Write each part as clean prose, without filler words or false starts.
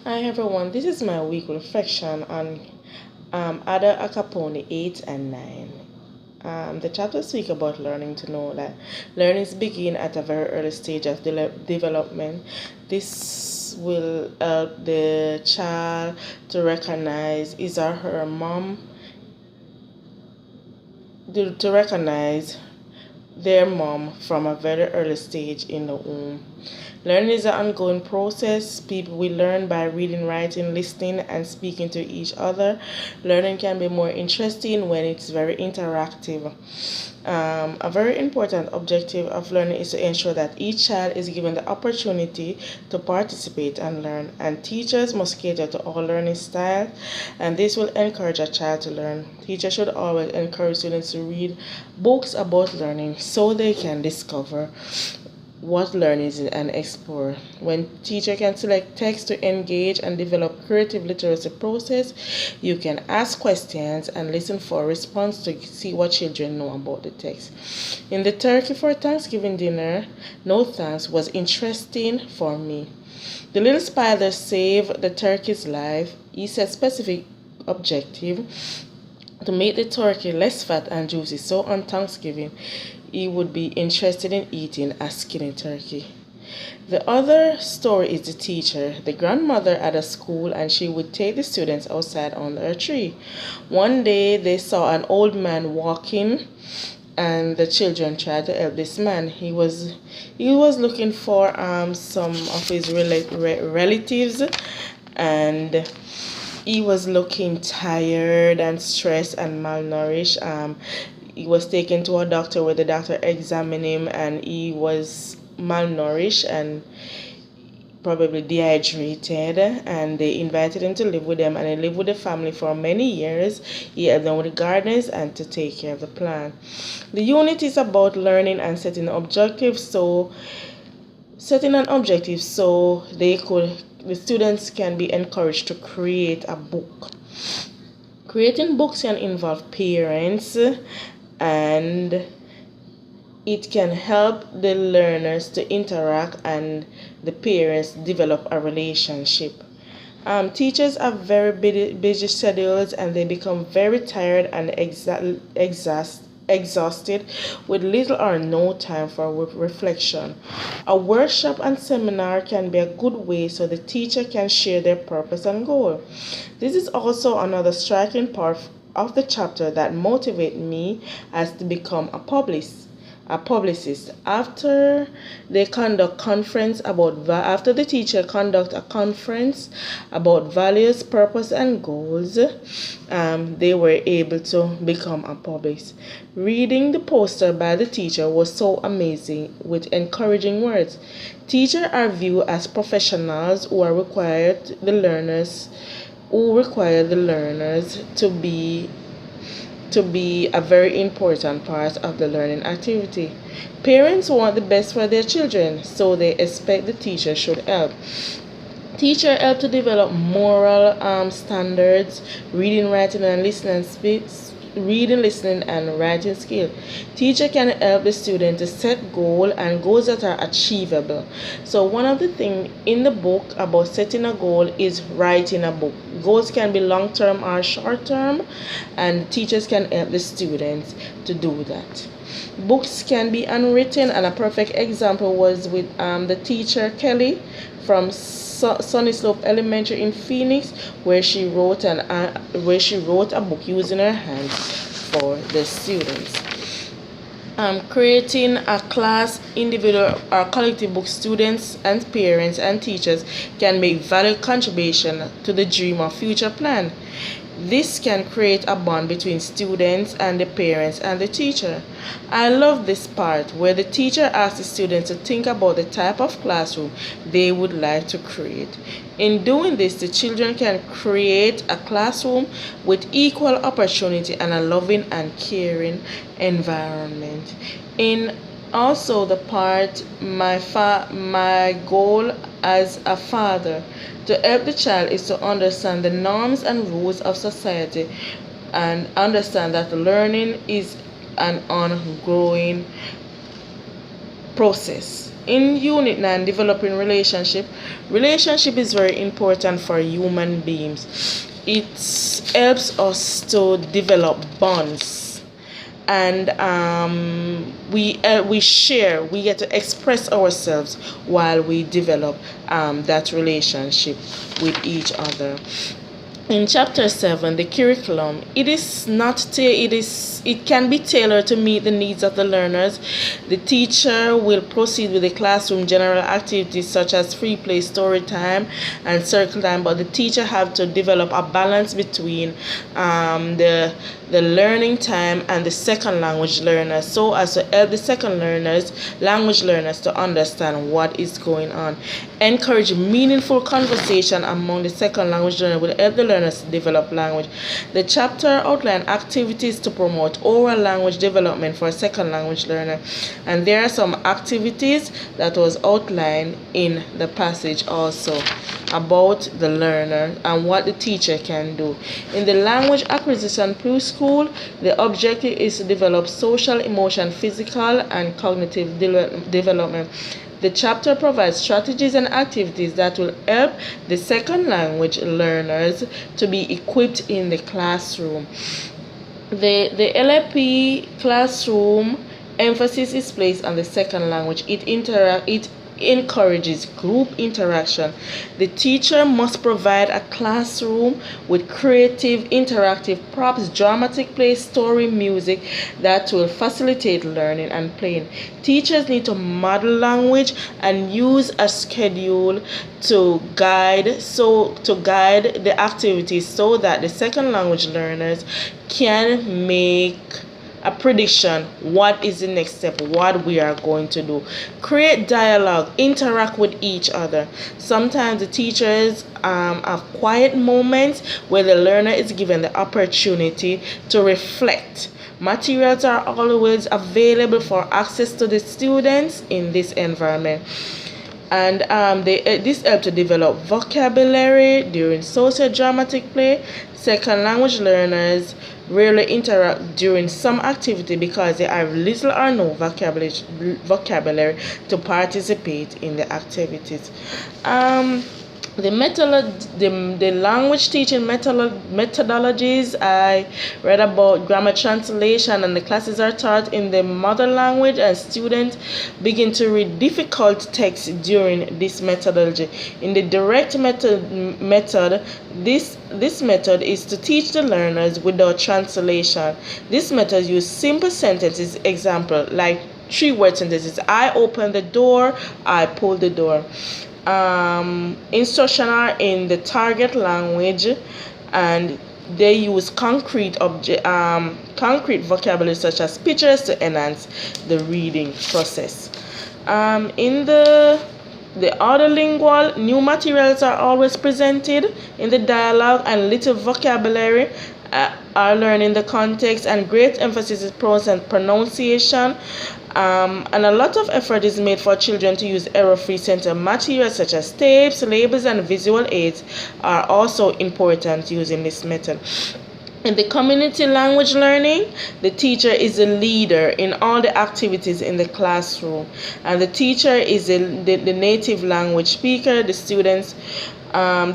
Hi everyone, this is my week reflection on Ada Acapone 8 and 9. The chapters speak about learning to know that learnings begin at a very early stage of development. This will help the child to recognize his or her mom, to recognize their mom from a very early stage in the womb. Learning is an ongoing process. People will learn by reading, writing, listening, and speaking to each other. Learning can be more interesting when it's very interactive. A very important objective of learning is to ensure that each child is given the opportunity to participate and learn, and teachers must cater to all learning styles, and this will encourage a child to learn. Teachers should always encourage students to read books about learning so they can discover what learning is and explore. When teacher can select text to engage and develop creative literacy process, you can ask questions and listen for a response to see what children know about the text. In the turkey for Thanksgiving dinner, no thanks was interesting for me. The little spider saved the turkey's life. He set specific objective to make the turkey less fat and juicy, so on Thanksgiving he would be interested in eating a skinny turkey. The other story is the teacher. The grandmother at a school, and she would take the students outside under a tree. One day they saw an old man walking, and the children tried to help this man. He was looking for some of his relatives, and he was looking tired and stressed and malnourished. He was taken to a doctor where the doctor examined him, and he was malnourished and probably dehydrated, and they invited him to live with them, and he lived with the family for many years. He helped them with the gardens and to take care of the plant. The unit is about learning and setting an objective so the students can be encouraged to create a book. Creating books can involve parents, and it can help the learners to interact and the parents develop a relationship. Teachers have very busy schedules, and they become very tired and exhausted with little or no time for reflection. A workshop and seminar can be a good way so the teacher can share their purpose and goal. This is also another striking part of the chapter that motivated me as to become a publicist. After the teacher conduct a conference about values, purpose, and goals, they were able to become a publicist. Reading the poster by the teacher was so amazing with encouraging words. Teachers are viewed as professionals who require the learners to be a very important part of the learning activity. Parents want the best for their children, so they expect the teacher should help. Teacher help to develop moral standards, reading, writing, and listening, and writing skill. Teacher can help the student to set goals that are achievable. So one of the things in the book about setting a goal is writing a book. Goals can be long term or short term, and teachers can help the students to do that. Books can be unwritten, and a perfect example was with the teacher Kelly from Sunny Slope Elementary in Phoenix, where she wrote a book using her hands for the students. Creating a class, individual or collective book, students and parents and teachers can make valuable contribution to the dream or future plan. This can create a bond between students and the parents and the teacher. I love this part where the teacher asks the students to think about the type of classroom they would like to create. In doing this, the children can create a classroom with equal opportunity and a loving and caring environment. In also the part my goal as a father to help the child is to understand the norms and rules of society, and understand that learning is an ongoing process. In Unit 9, developing relationship is very important for human beings. It helps us to develop bonds, and we share, we get to express ourselves while we develop that relationship with each other. In chapter 7, the curriculum, it can be tailored to meet the needs of the learners. The teacher will proceed with the classroom general activities such as free play, story time, and circle time, but the teacher have to develop a balance between the learning time and the second language learners, so as to help the language learners to understand what is going on. Encourage meaningful conversation among the second language learners will help the learners to develop language. The chapter outline activities to promote oral language development for a second language learner, and there are some activities that was outlined in the passage also about the learner and what the teacher can do. In the language acquisition preschool, the objective is to develop social, emotional, physical, and cognitive development. The chapter provides strategies and activities that will help the second language learners to be equipped in the classroom. The LAP classroom emphasis is placed on the second language. It encourages group interaction. The teacher must provide a classroom with creative, interactive props, dramatic play, story, music that will facilitate learning and playing. Teachers need to model language and use a schedule to guide the activities so that the second language learners can make a prediction, what is the next step, what we are going to do. Create dialogue, interact with each other. Sometimes the teachers have quiet moments where the learner is given the opportunity to reflect. Materials are always available for access to the students in this environment, and this helps to develop vocabulary during social dramatic play. Second language learners rarely interact during some activity because they have little or no vocabulary to participate in the activities. The language teaching methodologies, I read about grammar translation, and the classes are taught in the mother language, and students begin to read difficult texts during this methodology. In the direct method, this method is to teach the learners without translation. This method uses simple sentences, example like 3-word sentences: I open the door, I pull the door. Instruction are in the target language, and they use concrete vocabulary such as pictures to enhance the reading process. In the other lingual, new materials are always presented in the dialogue, and little vocabulary are learned in the context, and great emphasis is pronounced and pronunciation. And a lot of effort is made for children to use error-free sentence materials such as tapes, labels, and visual aids are also important using this method. In the community language learning, the teacher is a leader in all the activities in the classroom, and the teacher is the native language speaker. The students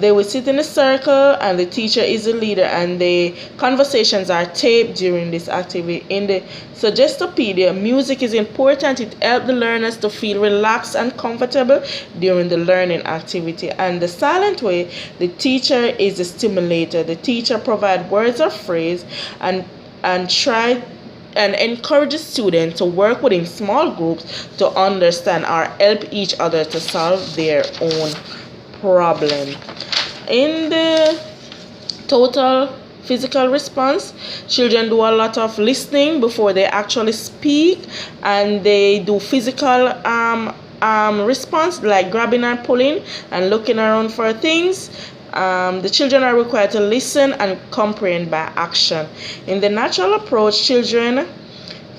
they will sit in a circle, and the teacher is a leader, and the conversations are taped during this activity. In the Suggestopedia, music is important. It helps the learners to feel relaxed and comfortable during the learning activity. And the silent way, the teacher is a stimulator. The teacher provides words or phrase and try and encourages students to work within small groups to understand or help each other to solve their own problem. In the total physical response, children do a lot of listening before they actually speak, and they do physical response like grabbing and pulling and looking around for things. The children are required to listen and comprehend by action. In the natural approach, children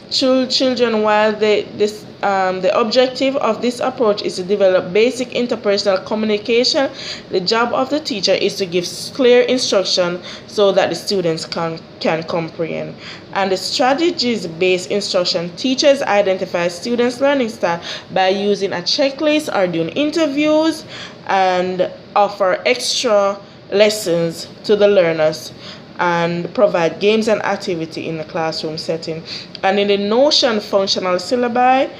children. While the objective of this approach is to develop basic interpersonal communication, the job of the teacher is to give clear instruction so that the students can comprehend. And the strategies-based instruction, teachers identify students' learning style by using a checklist or doing interviews and offer extra lessons to the learners and provide games and activity in the classroom setting. And in the Notion functional syllabi,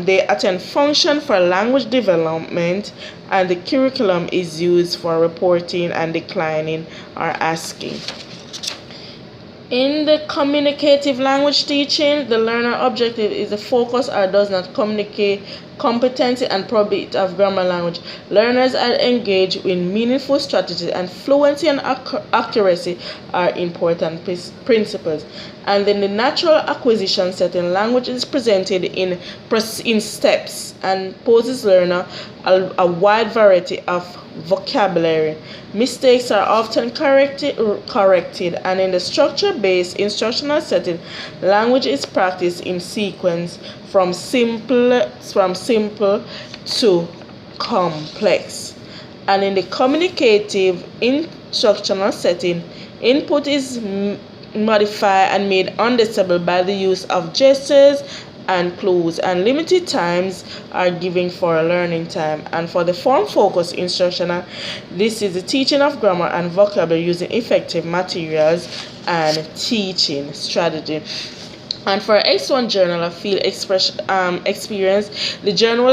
they attend function for language development, and the curriculum is used for reporting and declining or asking. In the communicative language teaching, the learner objective is to focus or does not communicate competency and probability of grammar language. Learners are engaged in meaningful strategies, and fluency and accuracy are important principles. And in the natural acquisition setting, language is presented in steps and poses learner a wide variety of vocabulary. Mistakes are often corrected, and in the structure-based instructional setting, language is practiced in sequence from simple to complex. And in the communicative instructional setting, input is modified and made understandable by the use of gestures and clues, and limited times are given for learning time. And for the form focused instructional, this is the teaching of grammar and vocabulary using effective materials and teaching strategy. And for X1 Journal of Field Experience, the journal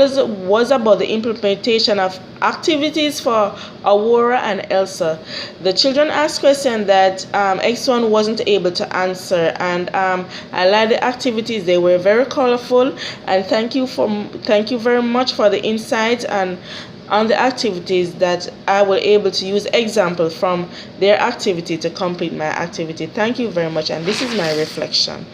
was about the implementation of activities for Aurora and Elsa. The children asked questions that X1 wasn't able to answer, and I like the activities. They were very colorful, and thank you very much for the insights and on the activities that I will able to use example from their activity to complete my activity. Thank you very much, and this is my reflection.